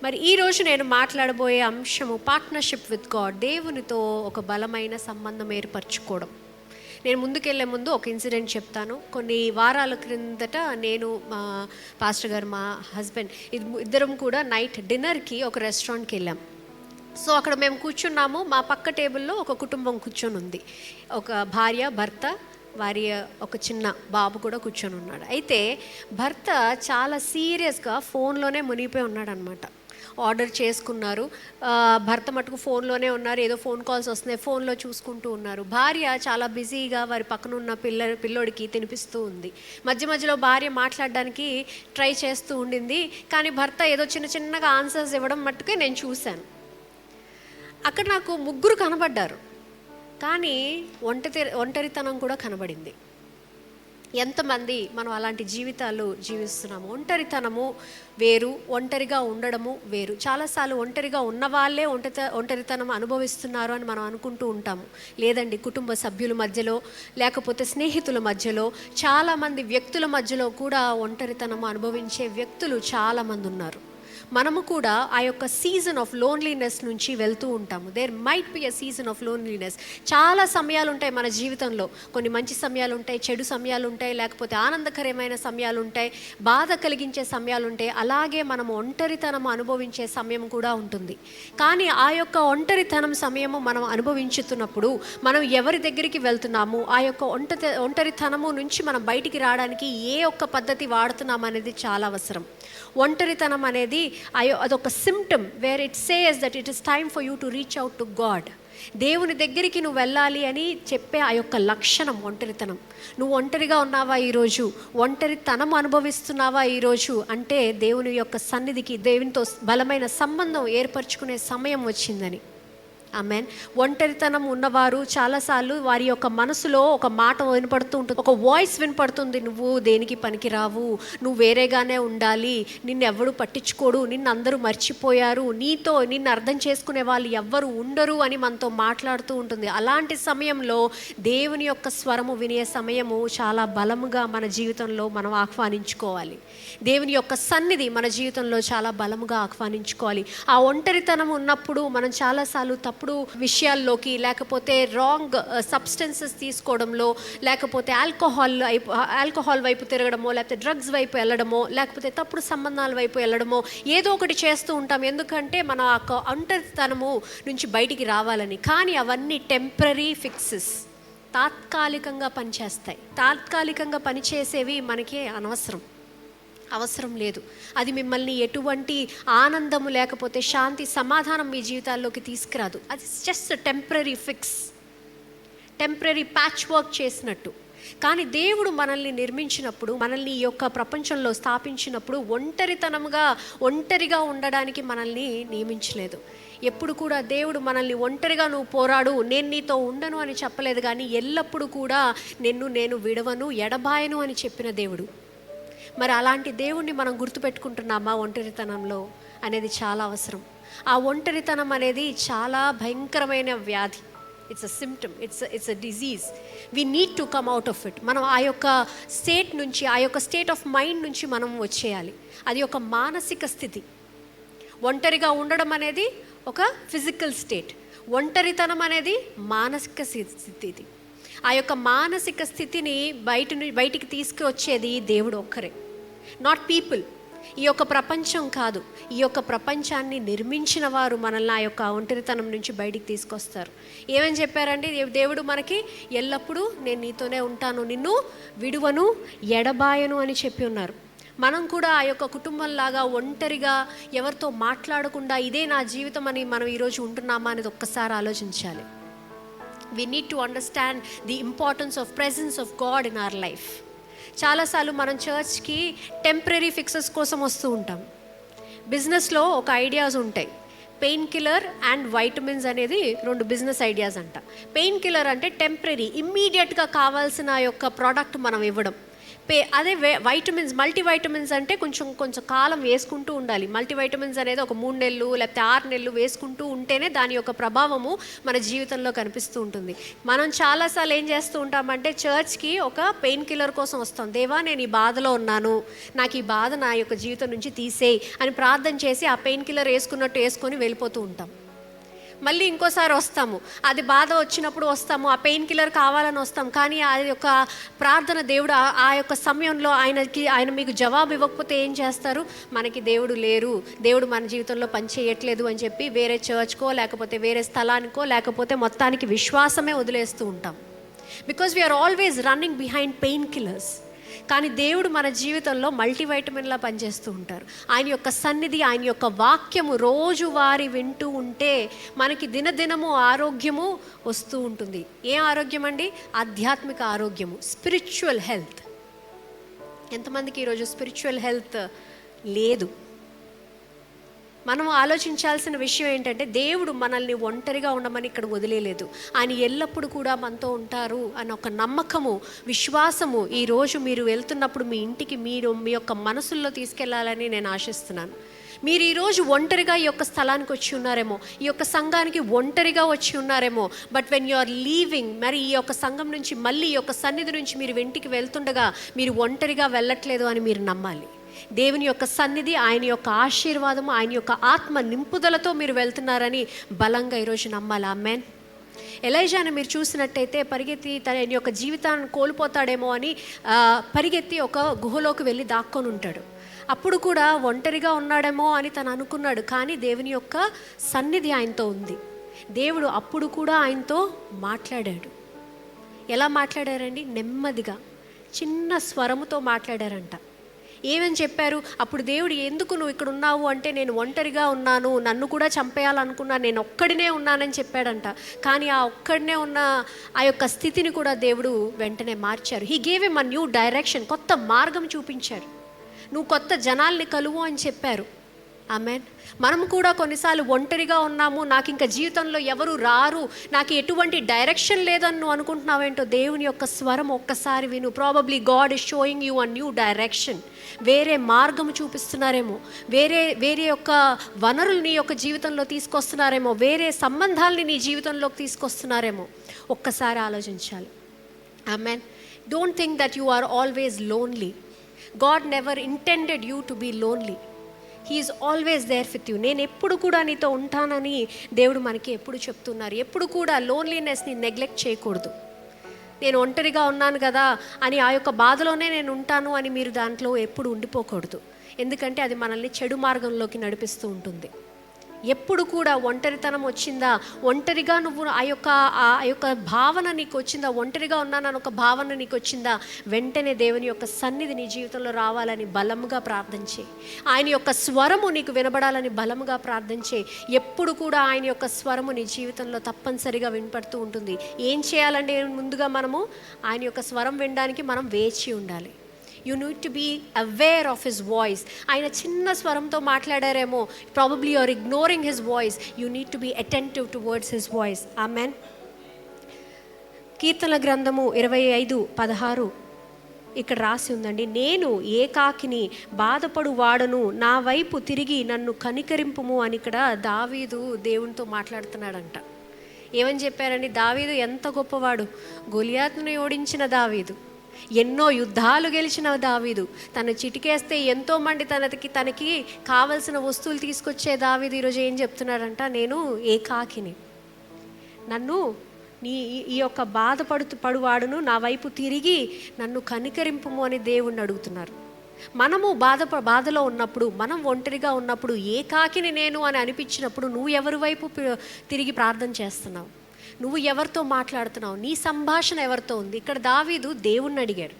మరి ఈరోజు నేను మాట్లాడబోయే అంశము పార్ట్నర్షిప్ విత్ గాడ్. దేవునితో ఒక బలమైన సంబంధం ఏర్పరచుకోవడం. నేను ముందుకెళ్లే ముందు ఒక ఇన్సిడెంట్ చెప్తాను. కొన్ని వారాల క్రిందట నేను, మా పాస్టర్ గారు, మా హస్బెండ్ ఇద్దరం కూడా నైట్ డిన్నర్కి ఒక రెస్టారెంట్కి వెళ్ళాం. సో అక్కడ మేము కూర్చున్నాము. మా పక్క టేబుల్లో ఒక కుటుంబం కూర్చొని ఉంది. ఒక భార్య, భర్త, వారి ఒక చిన్న బాబు కూడా కూర్చొని ఉన్నాడు. అయితే భర్త చాలా సీరియస్గా ఫోన్లోనే మునిగిపోయి ఉన్నాడు అనమాట. ఆర్డర్ చేసుకున్నారు, భర్త మటుకు ఫోన్లోనే ఉన్నారు. ఏదో ఫోన్ కాల్స్ వస్తున్నాయి, ఫోన్లో చూసుకుంటూ ఉన్నారు. భార్య చాలా బిజీగా వారి పక్కన ఉన్న పిల్లోడికి తినిపిస్తూ ఉంది. మధ్య మధ్యలో భార్య మాట్లాడడానికి ట్రై చేస్తూ ఉండింది, కానీ భర్త ఏదో చిన్నగా ఆన్సర్స్ ఇవ్వడం మట్టుకే నేను చూశాను. అక్కడ నాకు ముగ్గురు కనబడ్డారు, కానీ ఒంటరితనం కూడా కనబడింది. ఎంతమంది మనం అలాంటి జీవితాలు జీవిస్తున్నాము? ఒంటరితనము వేరు, ఒంటరిగా ఉండడము వేరు. చాలాసార్లు ఒంటరిగా ఉన్న వాళ్ళే ఒంటరితనం అనుభవిస్తున్నారు అని మనం అనుకుంటూ ఉంటాము. లేదండి, కుటుంబ సభ్యుల మధ్యలో, లేకపోతే స్నేహితుల మధ్యలో, చాలామంది వ్యక్తుల మధ్యలో కూడా ఒంటరితనము అనుభవించే వ్యక్తులు చాలామంది ఉన్నారు. మనము కూడా ఆ యొక్క సీజన్ ఆఫ్ లోన్లీనెస్ నుంచి వెళ్తూ ఉంటాము. There might be a season of loneliness. చాలా సమయాలు ఉంటాయి మన జీవితంలో. కొన్ని మంచి సమయాలు ఉంటాయి, చెడు సమయాలు ఉంటాయి, లేకపోతే ఆనందకరమైన సమయాలు ఉంటాయి, బాధ కలిగించే సమయాలు ఉంటాయి. అలాగే మనం ఒంటరితనం అనుభవించే సమయం కూడా ఉంటుంది. కానీ ఆ యొక్క ఒంటరితనం సమయము మనం అనుభవించుతున్నప్పుడు మనం ఎవరి దగ్గరికి వెళ్తున్నాము, ఆ యొక్క ఒంటరితనము నుంచి మనం బయటికి రావడానికి ఏ ఒక్క పద్ధతి వాడుతున్నాం అనేది చాలా అవసరం. ఒంటరితనం అనేది అదొక symptom where it says that it is time for you to reach out to God. దేవుని దగ్గరికి నువ్వు వెళ్ళాలి అని చెప్పే ఆ యొక్క లక్షణం ఒంటరితనం. నువ్వు ఒంటరిగా ఉన్నావా ఈరోజు? ఒంటరితనం అనుభవిస్తున్నావా ఈరోజు? అంటే దేవుని యొక్క సన్నిధికి, దేవునితో బలమైన సంబంధం ఏర్పరచుకునే సమయం వచ్చిందని. ఆమెన్. ఒంటరితనం ఉన్నవారు చాలాసార్లు వారి యొక్క మనసులో ఒక మాట వినపడుతూ ఉంటుంది, ఒక వాయిస్ వినపడుతుంది, నువ్వు దేనికి పనికిరావు, నువ్వు వేరేగానే ఉండాలి, నిన్ను ఎవడు పట్టించుకోడు, నిన్ను అందరూ మర్చిపోయారు, నిన్ను అర్థం చేసుకునే వాళ్ళు ఎవ్వరు ఉండరు అని మనతో మాట్లాడుతూ ఉంటుంది. అలాంటి సమయంలో దేవుని యొక్క స్వరము వినే సమయము చాలా బలముగా మన జీవితంలో మనం ఆహ్వానించుకోవాలి. దేవుని యొక్క సన్నిధి మన జీవితంలో చాలా బలముగా ఆహ్వానించుకోవాలి. ఆ ఒంటరితనం ఉన్నప్పుడు మనం చాలాసార్లు తప్పుడు విషయాల్లోకి, లేకపోతే రాంగ్ సబ్స్టెన్సెస్ తీసుకోవడంలో, లేకపోతే ఆల్కహాల్ వైపు తిరగడమో, లేకపోతే డ్రగ్స్ వైపు వెళ్ళడమో, లేకపోతే తప్పుడు సంబంధాల వైపు వెళ్ళడమో, ఏదో ఒకటి చేస్తూ ఉంటాం. ఎందుకంటే మన ఆ ఒంటరితనము నుంచి బయటికి రావాలని. కానీ అవన్నీ టెంపరీ ఫిక్సెస్, తాత్కాలికంగా పనిచేస్తాయి. తాత్కాలికంగా పనిచేసేవి మనకి అవసరం లేదు. అది మిమ్మల్ని ఎటువంటి ఆనందము, లేకపోతే శాంతి, సమాధానం మీ జీవితాల్లోకి తీసుకురాదు. అది just temporary fix, temporary patch work చేసినట్టు. కానీ దేవుడు మనల్ని నిర్మించినప్పుడు, మనల్ని ఈ యొక్క ప్రపంచంలో స్థాపించినప్పుడు ఒంటరిగా ఉండడానికి మనల్ని నియమించలేదు. ఎప్పుడు కూడా దేవుడు మనల్ని ఒంటరిగా నువ్వు పోరాడు, నేను నీతో ఉండను అని చెప్పలేదు. కానీ ఎల్లప్పుడూ కూడా నేను విడవను, ఎడబాయను అని చెప్పిన దేవుడు. మరి అలాంటి దేవుణ్ణి మనం గుర్తుపెట్టుకుంటున్నామా ఒంటరితనంలో అనేది చాలా అవసరం. ఆ ఒంటరితనం అనేది చాలా భయంకరమైన వ్యాధి. It's a symptom, it's a disease. We need to come out of it. మనం ఆ యొక్క స్టేట్ నుంచి, ఆ యొక్క స్టేట్ ఆఫ్ మైండ్ నుంచి మనం వచ్చేయాలి. అది ఒక మానసిక స్థితి. ఒంటరిగా ఉండడం అనేది ఒక ఫిజికల్ స్టేట్, ఒంటరితనం అనేది మానసిక స్థితి. ఆ యొక్క మానసిక స్థితిని బయటికి తీసుకువచ్చేది దేవుడు ఒక్కరే, నాట్ పీపుల్. ఈ యొక్క ప్రపంచం కాదు. ఈ యొక్క ప్రపంచాన్ని నిర్మించిన వారు మనల్ని ఆ యొక్క ఒంటరితనం నుంచి బయటికి తీసుకొస్తారు. ఏమని చెప్పారండి దేవుడు మనకి? ఎల్లప్పుడూ నేను నీతోనే ఉంటాను, నిన్ను విడువను, ఎడబాయను అని చెప్పి ఉన్నారు. మనం కూడా ఆ యొక్క కుటుంబంలాగా ఒంటరిగా, ఎవరితో మాట్లాడకుండా ఇదే నా జీవితం అని మనం ఈరోజు ఉంటున్నామా అనేది ఒక్కసారి ఆలోచించాలి. We need to understand the importance of presence of God in our life. చాలాసార్లు మనం చర్చ్కి టెంపరీ ఫిక్సెస్ కోసం వస్తూ ఉంటాం. బిజినెస్లో ఒక ఐడియాస్ ఉంటాయి. పెయిన్ కిల్లర్ అండ్ వైటమిన్స్ అనేది 2 బిజినెస్ ఐడియాస్ అంట. పెయిన్ కిల్లర్ అంటే టెంపరీ, ఇమ్మీడియట్గా కావాల్సిన యొక్క ప్రోడక్ట్ మనం ఇవ్వడం. అదే వైటమిన్స్, మల్టీవైటమిన్స్ అంటే కొంచెం కాలం వేసుకుంటూ ఉండాలి. మల్టీవైటమిన్స్ అనేది ఒక 3 నెలలు లేకపోతే 6 నెలలు వేసుకుంటూ ఉంటేనే దాని యొక్క ప్రభావము మన జీవితంలో కనిపిస్తూ ఉంటుంది. మనం చాలాసార్లు ఏం చేస్తూ ఉంటామంటే చర్చ్కి ఒక పెయిన్ కిల్లర్ కోసం వస్తాం. దేవా, నేను ఈ బాధలో ఉన్నాను, నాకు ఈ బాధ నా యొక్క జీవితం నుంచి తీసేయి అని ప్రార్థన చేసి ఆ పెయిన్ కిల్లర్ వేసుకున్నట్టు వేసుకొని వెళ్ళిపోతూ ఉంటాం. మళ్ళీ ఇంకోసారి వస్తాము, అది బాధ వచ్చినప్పుడు వస్తాము, ఆ పెయిన్ కిల్లర్ కావాలని వస్తాం. కానీ ఆ యొక్క ప్రార్థన దేవుడు ఆ యొక్క సమయంలో ఆయన మీకు జవాబు ఇవ్వకపోతే ఏం చేస్తారు? మనకి దేవుడు లేరు, దేవుడు మన జీవితంలో పని చేయట్లేదు అని చెప్పి వేరే చర్చ్కో లేకపోతే వేరే స్థలానికో లేకపోతే మొత్తానికి విశ్వాసమే వదిలేస్తూ ఉంటాం. Because we are always running behind pain killers. కానీ దేవుడు మన జీవితంలో మల్టీవైటమిన్లా పనిచేస్తూ ఉంటారు. ఆయన యొక్క సన్నిధి, ఆయన యొక్క వాక్యము రోజువారీ వింటూ ఉంటే మనకి దినదినము ఆరోగ్యము వస్తూ ఉంటుంది. ఏ ఆరోగ్యం అండి? ఆధ్యాత్మిక ఆరోగ్యము, స్పిరిచువల్ హెల్త్. ఎంతమందికి ఈరోజు స్పిరిచువల్ హెల్త్ లేదు? మనం ఆలోచించాల్సిన విషయం ఏంటంటే దేవుడు మనల్ని ఒంటరిగా ఉండమని ఇక్కడ వదిలేలేదు. ఆయన ఎల్లప్పుడూ కూడా మనతో ఉంటారు అన్న ఒక నమ్మకము, విశ్వాసము ఈరోజు మీరు వెళ్తున్నప్పుడు మీ ఇంటికి మీరు మీ యొక్క మనసుల్లో తీసుకెళ్లాలని నేను ఆశిస్తున్నాను. మీరు ఈరోజు ఒంటరిగా ఈ యొక్క స్థలానికి వచ్చి ఉన్నారేమో, ఈ యొక్క సంఘానికి ఒంటరిగా వచ్చి ఉన్నారేమో. But when you are leaving, మరి ఈ యొక్క సంఘం నుంచి మళ్ళీ ఈ యొక్క సన్నిధి నుంచి మీరు ఇంటికి వెళ్తుండగా మీరు ఒంటరిగా వెళ్ళట్లేదు అని మీరు నమ్మాలి. దేవుని యొక్క సన్నిధి, ఆయన యొక్క ఆశీర్వాదము, ఆయన యొక్క ఆత్మ నింపుదలతో మీరు వెళ్తున్నారని బలంగా ఈరోజు నమ్మాలి. ఆమేన్. ఎలైజాను మీరు చూసినట్టయితే పరిగెత్తి తన యొక్క జీవితాన్ని కోల్పోతాడేమో అని పరిగెత్తి ఒక గుహలోకి వెళ్ళి దాక్కొని ఉంటాడు. అప్పుడు కూడా ఒంటరిగా ఉన్నాడేమో అని తను అనుకున్నాడు. కానీ దేవుని యొక్క సన్నిధి ఆయనతో ఉంది. దేవుడు అప్పుడు కూడా ఆయనతో మాట్లాడాడు. ఎలా మాట్లాడారండి? నెమ్మదిగా చిన్న స్వరముతో మాట్లాడారంట. ఏమని చెప్పారు? అప్పుడు దేవుడు, ఎందుకు నువ్వు ఇక్కడ ఉన్నావు అంటే, నేను ఒంటరిగా ఉన్నాను, నన్ను కూడా చంపేయాలనుకున్నాను, నేను ఒక్కడినే ఉన్నానని చెప్పాడంట. కానీ ఆ ఒక్కడినే ఉన్న ఆ యొక్క స్థితిని కూడా దేవుడు వెంటనే మార్చారు. He gave him a new direction. కొత్త మార్గం చూపించారు. నువ్వు కొత్త జనాల్ని కలువు అని చెప్పారు. ఆమేన్. మనం కూడా కొన్నిసార్లు ఒంటరిగా ఉన్నాము, నాకు ఇంకా జీవితంలో ఎవరు రారు, నాకు ఎటువంటి డైరెక్షన్ లేదని నువ్వు అనుకుంటున్నావేంటో, దేవుని యొక్క స్వరం ఒక్కసారి విను. Probably God is showing you a new direction. వేరే మార్గం చూపిస్తున్నారేమో, వేరే యొక్క వనరులు నీ యొక్క జీవితంలో తీసుకొస్తున్నారేమో, వేరే సంబంధాలని నీ జీవితంలోకి తీసుకొస్తున్నారేమో. ఒక్కసారి ఆలోచించాలి. Amen. Don't think that you are always lonely. God never intended you to be lonely. He is always there with you. నేను ఎప్పుడు కూడా నీతో ఉంటానని దేవుడు మనకి ఎప్పుడు చెప్తున్నారు. ఎప్పుడు కూడా లోన్లీనెస్ని నెగ్లెక్ట్ చేయకూడదు. నేను ఒంటరిగా ఉన్నాను కదా అని ఆ యొక్క బాధలోనే నేను ఉంటాను అని మీరు దాంట్లో ఎప్పుడు ఉండిపోకూడదు. ఎందుకంటే అది మనల్ని చెడు మార్గంలోకి నడిపిస్తూ ఉంటుంది. ఎప్పుడు కూడా ఒంటరితనం వచ్చిందా, ఒంటరిగా నువ్వు ఆ యొక్క భావన నీకు వచ్చిందా, ఒంటరిగా ఉన్నానని ఒక భావన నీకు వచ్చిందా, వెంటనే దేవుని యొక్క సన్నిధి నీ జీవితంలో రావాలని బలముగా ప్రార్థించే, ఆయన యొక్క స్వరము నీకు వినబడాలని బలముగా ప్రార్థించే. ఎప్పుడు కూడా ఆయన యొక్క స్వరము నీ జీవితంలో తప్పనిసరిగా వినపడుతూ ఉంటుంది. ఏం చేయాలంటే ముందుగా మనము ఆయన యొక్క స్వరం వినడానికి మనం వేచి ఉండాలి. You need to be aware of his voice. ఆయన చిన్న స్వరంతో మాట్లాడారేమో, probably you are ignoring his voice. You need to be attentive towards his voice. Amen. కీర్తన గ్రంథము 25:16 ఇక్కడ రాసి ఉందండి, నేను ఏకాకిని బాధపడు వాడను, నా వైపు తిరిగి నన్ను కనికరింపుము అని ఇక్కడ దావీదు దేవునితో మాట్లాడుతున్నాడంట. ఏమని చెప్పారండి? దావీదు ఎంత గొప్పవాడు. గొలియాతును ఓడించిన దావీదు, ఎన్నో యుద్ధాలు గెలిచిన దావీదు, తను చిటికేస్తే ఎంతోమంది తనకి కావలసిన వస్తువులు తీసుకొచ్చే దావీదు ఈరోజు ఏం చెప్తున్నాడంట? నేను ఏకాకిని, నన్ను ఈ యొక్క పడువాడును నా వైపు తిరిగి నన్ను కనికరింపుము అని దేవుణ్ణి అడుగుతున్నారు. మనము బాధలో ఉన్నప్పుడు, మనం ఒంటరిగా ఉన్నప్పుడు, ఏకాకిని నేను అని అనిపించినప్పుడు నువ్వు ఎవరి వైపు తిరిగి ప్రార్థన చేస్తున్నావు? నువ్వు ఎవరితో మాట్లాడుతున్నావు? నీ సంభాషణ ఎవరితో ఉంది? ఇక్కడ దావీదు దేవుణ్ణి అడిగాడు,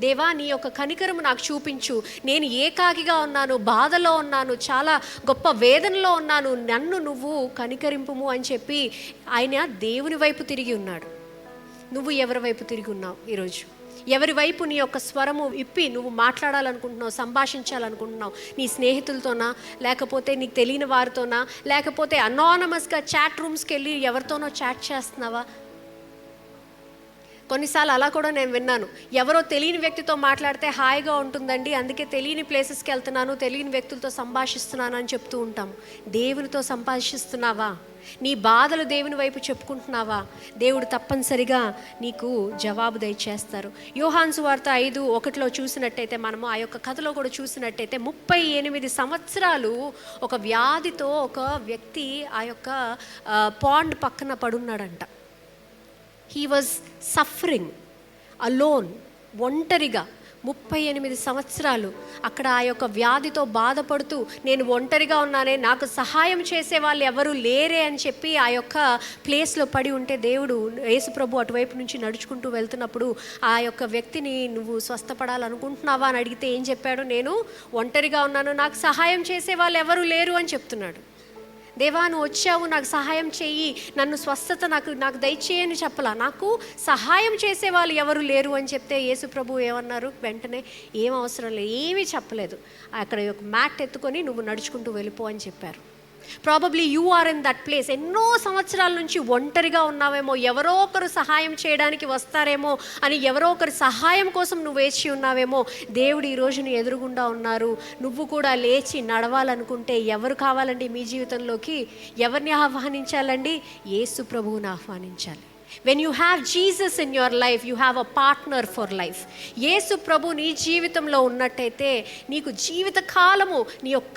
దేవా నీ యొక్క కనికరము నాకు చూపించు, నేను ఏకాకిగా ఉన్నాను, బాధలో ఉన్నాను, చాలా గొప్ప వేదనలో ఉన్నాను, నన్ను నువ్వు కనికరింపుము అని చెప్పి ఆయన దేవుని వైపు తిరిగి ఉన్నాడు. నువ్వు ఎవరి వైపు తిరిగి ఉన్నావు ఈరోజు? ఎవరి వైపు నీ యొక్క స్వరము ఇప్పి నువ్వు మాట్లాడాలనుకుంటున్నావు, సంభాషించాలనుకుంటున్నావు? నీ స్నేహితులతోనా, లేకపోతే నీకు తెలియని వారితోనా, లేకపోతే అనానమస్గా చాట్ రూమ్స్కి వెళ్ళి ఎవరితోనో చాట్ చేస్తున్నావా? కొన్నిసార్లు అలా కూడా నేను విన్నాను. ఎవరో తెలియని వ్యక్తితో మాట్లాడితే హాయిగా ఉంటుందండి, అందుకే తెలియని ప్లేసెస్కి వెళ్తున్నాను, తెలియని వ్యక్తులతో సంభాషిస్తున్నాను అని చెప్తూ ఉంటాము. దేవునితో సంభాషిస్తున్నావా? నీ బాధలు దేవుని వైపు చెప్పుకుంటున్నావా? దేవుడు తప్పనిసరిగా నీకు జవాబు దయచేస్తారు. యోహాను సువార్త 5:1 చూసినట్టయితే, మనము ఆ యొక్క కథలో కూడా చూసినట్టయితే 38 సంవత్సరాలు ఒక వ్యాధితో ఒక వ్యక్తి ఆ యొక్క పాండ్ పక్కన పడున్నాడంట. హీ వాజ్ సఫరింగ్ అలోన్, ఒంటరిగా 38 సంవత్సరాలు అక్కడ ఆ యొక్క వ్యాధితో బాధపడుతూ, నేను ఒంటరిగా ఉన్నానే, నాకు సహాయం చేసే వాళ్ళు ఎవరు లేరే అని చెప్పి ఆ యొక్క ప్లేస్లో పడి ఉంటే, దేవుడు యేసుప్రభు అటువైపు నుంచి నడుచుకుంటూ వెళ్తున్నప్పుడు ఆ యొక్క వ్యక్తిని, నువ్వు స్వస్థపడాలనుకుంటున్నావా అని అడిగితే ఏం చెప్పాడు? నేను ఒంటరిగా ఉన్నాను, నాకు సహాయం చేసే వాళ్ళు ఎవరు లేరు అని చెప్తున్నాడు. దేవా, నువ్వు వచ్చావు, నాకు సహాయం చెయ్యి, నన్ను స్వస్థత నాకు దయచేయని చెప్పలా, నాకు సహాయం చేసే వాళ్ళు ఎవరు లేరు అని చెప్తే యేసు ప్రభు ఏమన్నారు? వెంటనే ఏం అవసరం లేదు, ఏమీ చెప్పలేదు, అక్కడ ఒక మ్యాట్ ఎత్తుకొని నువ్వు నడుచుకుంటూ వెళ్ళిపో అని చెప్పారు. Probably you are in that place. ఎన్నో సంవత్సరాల నుంచి ఒంటరిగా ఉన్నావేమో, ఎవరో ఒకరు సహాయం చేయడానికి వస్తారేమో అని, ఎవరో ఒకరి సహాయం కోసం నువ్వు వేచి ఉన్నావేమో. దేవుడు ఈరోజు నీ ఎదురుగుండా ఉన్నారు. నువ్వు కూడా లేచి నడవాలనుకుంటే ఎవరు కావాలండి మీ జీవితంలోకి? ఎవరిని ఆహ్వానించాలండి? యేసు ప్రభువుని ఆహ్వానించాలి. When you have Jesus in your life, you have a partner for life. యేసు ప్రభు నీ జీవితంలో ఉన్నట్టయితే నీకు జీవిత కాలము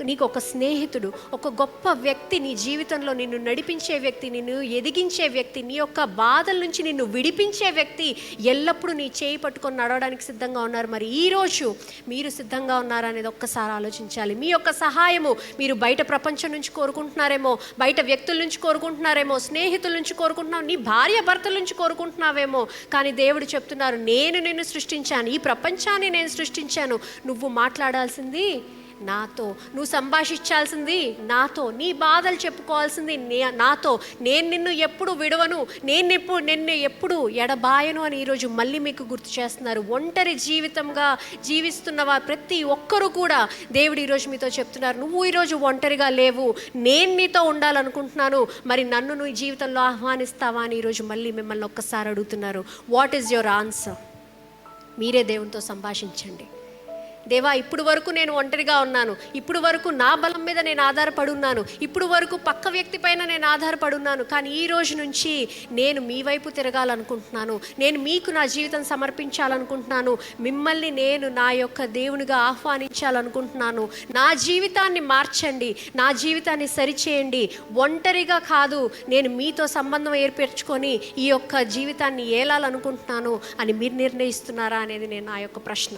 నీకు ఒక స్నేహితుడు, ఒక గొప్ప వ్యక్తి నీ జీవితంలో, నిన్ను నడిపించే వ్యక్తి, నిన్ను ఎదిగించే వ్యక్తి, నీ యొక్క బాధల నుంచి నిన్ను విడిపించే వ్యక్తి ఎల్లప్పుడూ నీ చేయి పట్టుకొని నడవడానికి సిద్ధంగా ఉన్నారు. మరి ఈరోజు మీరు సిద్ధంగా ఉన్నారనేది ఒక్కసారి ఆలోచించాలి. మీ యొక్క సహాయము మీరు బయట ప్రపంచం నుంచి కోరుకుంటున్నారేమో, బయట వ్యక్తుల నుంచి కోరుకుంటున్నారేమో, స్నేహితుల నుంచి కోరుకుంటున్నావు, నీ భార్య భర్త నుంచి కోరుకుంటున్నావేమో. కానీ దేవుడు చెప్తున్నారు, నేను నిన్ను సృష్టించాను, ఈ ప్రపంచాన్ని నేను సృష్టించాను, నువ్వు మాట్లాడాల్సింది నాతో, నువ్వు సంభాషించాల్సింది నాతో, నీ బాధలు చెప్పుకోవాల్సింది నాతో. నేను నిన్ను ఎప్పుడు విడవను, నిన్ను ఎప్పుడు ఎడబాయను అని ఈరోజు మళ్ళీ మీకు గుర్తు చేస్తున్నారు. ఒంటరి జీవితంగా జీవిస్తున్నవా ప్రతి ఒక్కరూ కూడా దేవుడు ఈరోజు మీతో చెప్తున్నారు, నువ్వు ఈరోజు ఒంటరిగా లేవు, నేను నీతో ఉండాలనుకుంటున్నాను, మరి నన్ను నువ్వు జీవితంలో ఆహ్వానిస్తావా అని ఈరోజు మళ్ళీ మిమ్మల్ని ఒక్కసారి అడుగుతున్నారు. What is your answer? మీరే దేవునితో సంభాషించండి. దేవా, ఇప్పుడు వరకు నేను ఒంటరిగా ఉన్నాను, ఇప్పుడు వరకు నా బలం మీద నేను ఆధారపడున్నాను, ఇప్పుడు వరకు పక్క వ్యక్తి పైన నేను ఆధారపడున్నాను, కానీ ఈ రోజు నుంచి నేను మీ వైపు తిరగాలనుకుంటున్నాను, నేను మీకు నా జీవితం సమర్పించాలనుకుంటున్నాను, మిమ్మల్ని నేను నా యొక్క దేవునిగా ఆహ్వానించాలనుకుంటున్నాను. నా జీవితాన్ని మార్చండి, నా జీవితాన్ని సరిచేయండి. ఒంటరిగా కాదు, నేను మీతో సంబంధం ఏర్పరచుకొని ఈ యొక్క జీవితాన్ని ఏలాలనుకుంటున్నాను అని మీరు నిర్ణయిస్తున్నారా అనేది నేను నా యొక్క ప్రశ్న.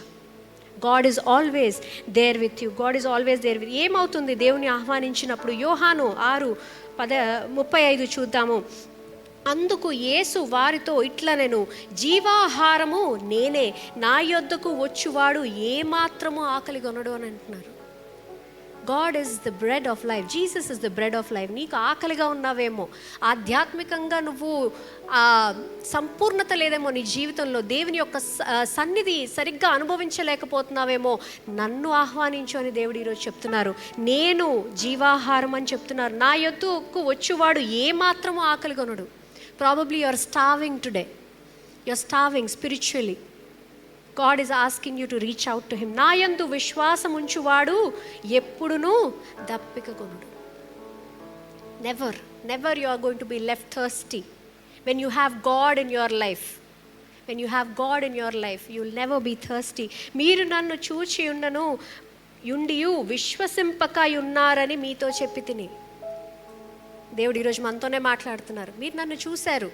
God is always there with you. God is always there with you. ఏమవుతుంది దేవుని ఆహ్వానించినప్పుడు? యోహాను 6:35 చూద్దాము. అందుకు యేసు వారితో ఇట్లనెను, జీవాహారము నేనే, నా యొద్దకు వచ్చువాడు ఏమాత్రము ఆకలి కొనడు అని అంటున్నారు. God is the bread of life. Jesus is the bread of life. నీకు ఆకలిగా ఉన్నావేమో, ఆధ్యాత్మికంగా నువ్వు సంపూర్ణత లేదేమో నీ జీవితంలో, దేవుని యొక్క సన్నిధి సరిగ్గా అనుభవించలేకపోతున్నావేమో, నన్ను ఆహ్వానించు అని దేవుడు ఈరోజు చెప్తున్నారు. నేను జీవాహారం అని చెప్తున్నారు. నా యొద్దకు వచ్చువాడు ఏమాత్రము ఆకలి కొనడు. Probably you are starving today, you are starving spiritually. God is asking you to reach out to him. నా యందు విశ్వాసం ఉంచువాడు ఎప్పుడునూ దప్పిక కొనుడు. Never you are going to be left thirsty when you have God in your life. When you have God in your life, you will never be thirsty. మీరు నన్ను చూచి ఉన్నను యుండియు విశ్వసింపక ఉన్నారని మీతో చెప్పి తిని. దేవుడు ఈరోజు మనతోనే మాట్లాడుతున్నారు. మీరు నన్ను చూశారు,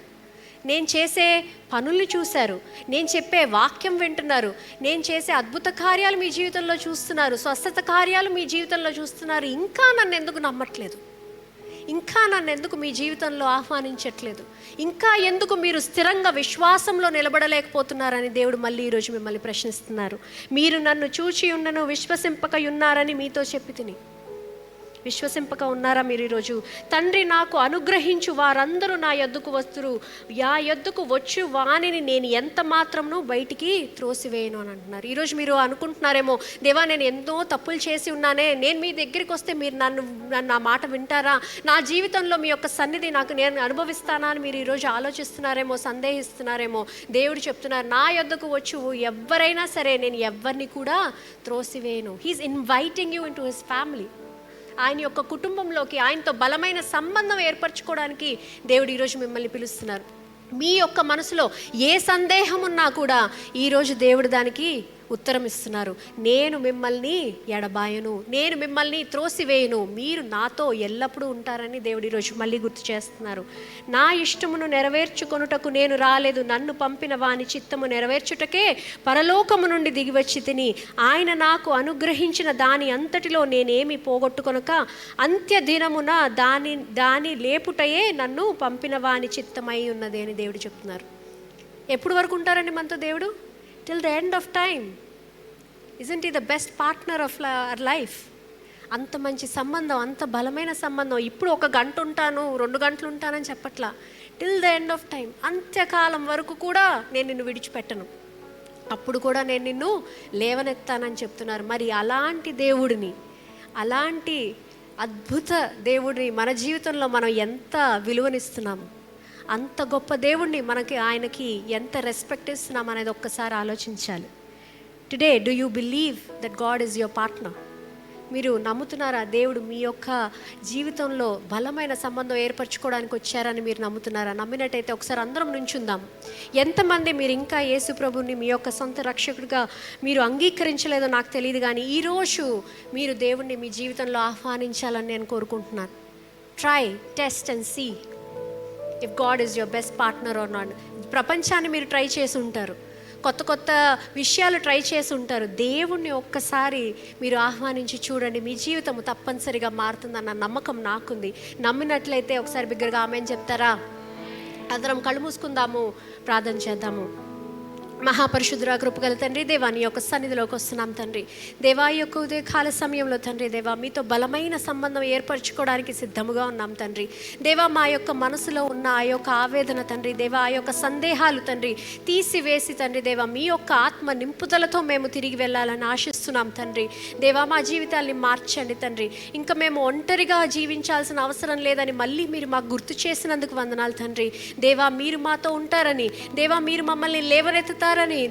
నేను చేసే పనుల్ని చూశారు, నేను చెప్పే వాక్యం వింటున్నారు, నేను చేసే అద్భుత కార్యాలు మీ జీవితంలో చూస్తున్నారు, స్వస్థత కార్యాలు మీ జీవితంలో చూస్తున్నారు. ఇంకా నన్ను ఎందుకు నమ్మట్లేదు? ఇంకా నన్ను ఎందుకు మీ జీవితంలో ఆహ్వానించట్లేదు? ఇంకా ఎందుకు మీరు స్థిరంగా విశ్వాసంలో నిలబడలేకపోతున్నారని దేవుడు మళ్ళీ ఈరోజు మిమ్మల్ని ప్రశ్నిస్తున్నారు. మీరు నన్ను చూచి ఉన్నను విశ్వసింపక ఉన్నారని మీతో చెప్పి తిని. విశ్వసింపక ఉన్నారా మీరు ఈరోజు? తండ్రి నాకు అనుగ్రహించు వారందరూ నా యొద్దకు వస్తురు, యా యొద్దకు వచ్చు వానిని నేను ఎంత మాత్రమును బయటికి త్రోసివేయను అని అంటున్నారు. ఈరోజు మీరు అనుకుంటున్నారేమో, దేవా నేను ఎన్నో తప్పులు చేసి ఉన్నానే, నేను మీ దగ్గరికి వస్తే మీరు నన్ను నా మాట వింటారా, నా జీవితంలో మీ యొక్క సన్నిధి నేను అనుభవిస్తానా అని మీరు ఈరోజు ఆలోచిస్తున్నారేమో, సందేహిస్తున్నారేమో. దేవుడు చెప్తున్నారు, నా యొద్దకు వచ్చు ఎవరైనా సరే నేను ఎవరిని కూడా త్రోసివేయను. He's inviting you into his family. ఆయన యొక్క కుటుంబంలోకి, ఆయనతో బలమైన సంబంధం ఏర్పరచుకోవడానికి దేవుడు ఈరోజు మిమ్మల్ని పిలుస్తున్నారు. మీ యొక్క మనసులో ఏ సందేహం ఉన్నా కూడా ఈరోజు దేవుడు దానికి ఉత్తరం ఇస్తున్నారు. నేను మిమ్మల్ని ఎడబాయను, నేను మిమ్మల్ని త్రోసివేయను, మీరు నాతో ఎల్లప్పుడూ ఉంటారని దేవుడు ఈరోజు మళ్ళీ గుర్తు చేస్తున్నారు. నా ఇష్టమును నెరవేర్చుకొనుటకు నేను రాలేదు, నన్ను పంపిన వాని చిత్తము నెరవేర్చుటకే పరలోకము నుండి దిగివచ్చి తిని, ఆయన నాకు అనుగ్రహించిన దాని అంతటిలో నేనేమి పోగొట్టుకొనక అంత్య దినమున దాని లేపుటయే నన్ను పంపిన వాని చిత్తమై ఉన్నది అని దేవుడు చెప్తున్నారు. ఎప్పుడు వరకు ఉంటారండి మనతో దేవుడు? Till the end of time. Isn't he the best partner of our life? అంత మంచి సంబంధం, అంత బలమైన సంబంధం. ఇప్పుడు 1 గంట ఉంటాను, 2 గంటలు ఉంటానని చెప్పట్లా. Till the end of time, అంత్యకాలం వరకు కూడా నేను నిన్ను విడిచిపెట్టను, అప్పుడు కూడా నేను నిన్ను లేవనెత్తానని చెప్తున్నారు. మరి అలాంటి దేవుడిని, అలాంటి అద్భుత దేవుడిని మన జీవితంలో మనం ఎంత విలువనిస్తున్నాము, అంత గొప్ప దేవుణ్ణి ఆయనకి ఎంత రెస్పెక్ట్ ఇస్తున్నాం అనేది ఒక్కసారి ఆలోచించాలి. Today do you believe that God is your partner? మీరు నమ్ముతున్నారా దేవుడు మీ యొక్క జీవితంలో బలమైన సంబంధం ఏర్పరచుకోవడానికి వచ్చారని మీరు నమ్ముతున్నారా? నమ్మినట్టయితే ఒకసారి అందరం నుంచుందాం. ఎంతమంది మీరు ఇంకా యేసు ప్రభుని మీ యొక్క సొంత రక్షకుడిగా మీరు అంగీకరించలేదో నాకు తెలియదు, కానీ ఈరోజు మీరు దేవుణ్ణి మీ జీవితంలో ఆహ్వానించాలని నేను కోరుకుంటున్నాను. Try, test and see if God is your best partner or not. ప్రపంచాన్ని మీరు ట్రై చేసి ఉంటారు, కొత్త కొత్త విషయాలు ట్రై చేసి ఉంటారు. దేవుణ్ణి ఒక్కసారి మీరు ఆహ్వానించి చూడండి, మీ జీవితం తప్పనిసరిగా మారుతుందన్న నమ్మకం నాకుంది. నమ్మినట్లయితే ఒకసారి బిగ్గరగా ఆమేన్ చెప్తారా? అందరం కళ్ళు మూసుకుందాము, ప్రార్థన చేద్దాము. మహాపరిశుద్ధుడా, కృపగల తండ్రి, దేవా నీ యొక్క సన్నిధిలోకి వస్తున్నాం తండ్రి. దేవా ఈ యొక్క ఉదయకాల సమయంలో తండ్రి, దేవా మీతో బలమైన సంబంధం ఏర్పరచుకోవడానికి సిద్ధముగా ఉన్నాం తండ్రి. దేవా మా యొక్క మనసులో ఉన్న ఆ యొక్క ఆవేదన తండ్రి, దేవా ఆ యొక్క సందేహాలు తండ్రి తీసివేసి తండ్రి, దేవా మీ యొక్క ఆత్మ నింపుదలతో మేము తిరిగి వెళ్ళాలని ఆశిస్తున్నాం తండ్రి. దేవా మా జీవితాల్ని మార్చండి తండ్రి. ఇంకా మేము ఒంటరిగా జీవించాల్సిన అవసరం లేదని మళ్ళీ మీరు మాకు గుర్తు చేసినందుకు వందనాలు తండ్రి. దేవా మీరు మాతో ఉంటారని, దేవా మీరు మమ్మల్ని లేవనెత్తుతారని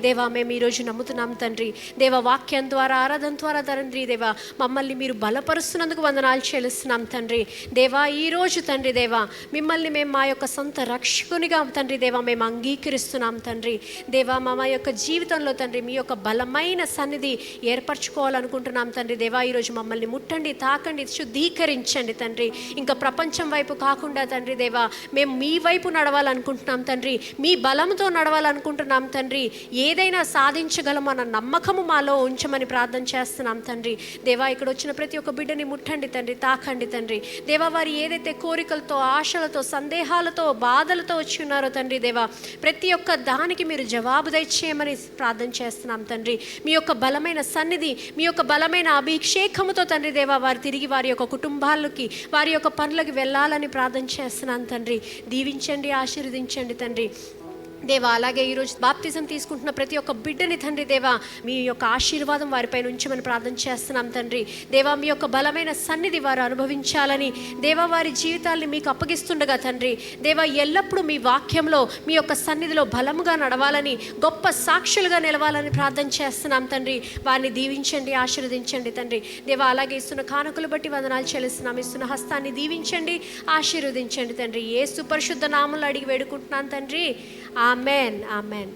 దేవా మేము ఈరోజు నమ్ముతున్నాం తండ్రి. దేవా వాక్యం ద్వారా, ఆరాధన ద్వారా తండ్రి, దేవా మమ్మల్ని మీరు బలపరుస్తున్నందుకు వందనాలు చెల్లిస్తున్నాం తండ్రి. దేవా ఈరోజు తండ్రి, దేవా మిమ్మల్ని మేము మా యొక్క సొంత రక్షకునిగా తండ్రి, దేవా మేము అంగీకరిస్తున్నాం తండ్రి. దేవా మా యొక్క జీవితంలో తండ్రి మీ యొక్క బలమైన సన్నిధి ఏర్పరచుకోవాలనుకుంటున్నాం తండ్రి. దేవా ఈరోజు మమ్మల్ని ముట్టండి, తాకండి, శుద్ధీకరించండి తండ్రి. ఇంకా ప్రపంచం వైపు కాకుండా తండ్రి, దేవా మేము మీ వైపు నడవాలనుకుంటున్నాం తండ్రి, మీ బలంతో నడవాలనుకుంటున్నాం తండ్రి. ఏదైనా సాధించగలమన్న నమ్మకము మాలో ఉంచమని ప్రార్థన చేస్తున్నాం తండ్రి. దేవా ఇక్కడ వచ్చిన ప్రతి ఒక్క బిడ్డని ముట్టండి తండ్రి, తాకండి తండ్రి. దేవా వారు ఏదైతే కోరికలతో, ఆశలతో, సందేహాలతో, బాధలతో వచ్చి ఉన్నారో తండ్రి, దేవా ప్రతి ఒక్క దానికి మీరు జవాబు దయచేయమని ప్రార్థన చేస్తున్నాం తండ్రి. మీ యొక్క బలమైన సన్నిధి, మీ యొక్క బలమైన అభిషేకముతో తండ్రి, దేవా వారు తిరిగి వారి యొక్క కుటుంబాలకి, వారి యొక్క పనులకి వెళ్ళాలని ప్రార్థన చేస్తున్నాను తండ్రి. దీవించండి, ఆశీర్వదించండి తండ్రి. దేవా అలాగే ఈరోజు బాప్తిజం తీసుకుంటున్న ప్రతి ఒక్క బిడ్డని తండ్రి, దేవా మీ యొక్క ఆశీర్వాదం వారిపైన ఉంచమని ప్రార్థన చేస్తున్నాం తండ్రి. దేవా మీ యొక్క బలమైన సన్నిధి వారు అనుభవించాలని, దేవా వారి జీవితాల్ని మీకు అప్పగిస్తుండగా తండ్రి, దేవా ఎల్లప్పుడూ మీ వాక్యంలో మీ యొక్క సన్నిధిలో బలముగా నడవాలని, గొప్ప సాక్షులుగా నిలవాలని ప్రార్థన చేస్తున్నాం తండ్రి. వారిని దీవించండి, ఆశీర్వదించండి తండ్రి. దేవా అలాగే ఇస్తున్న కానుకలు బట్టి వందనాలు చెల్లిస్తున్నాం. ఇస్తున్న హస్తాన్ని దీవించండి, ఆశీర్వదించండి తండ్రి. యేసు పరిశుద్ధ నామములో అడిగి వేడుకుంటున్నాను తండ్రి. Amen, amen.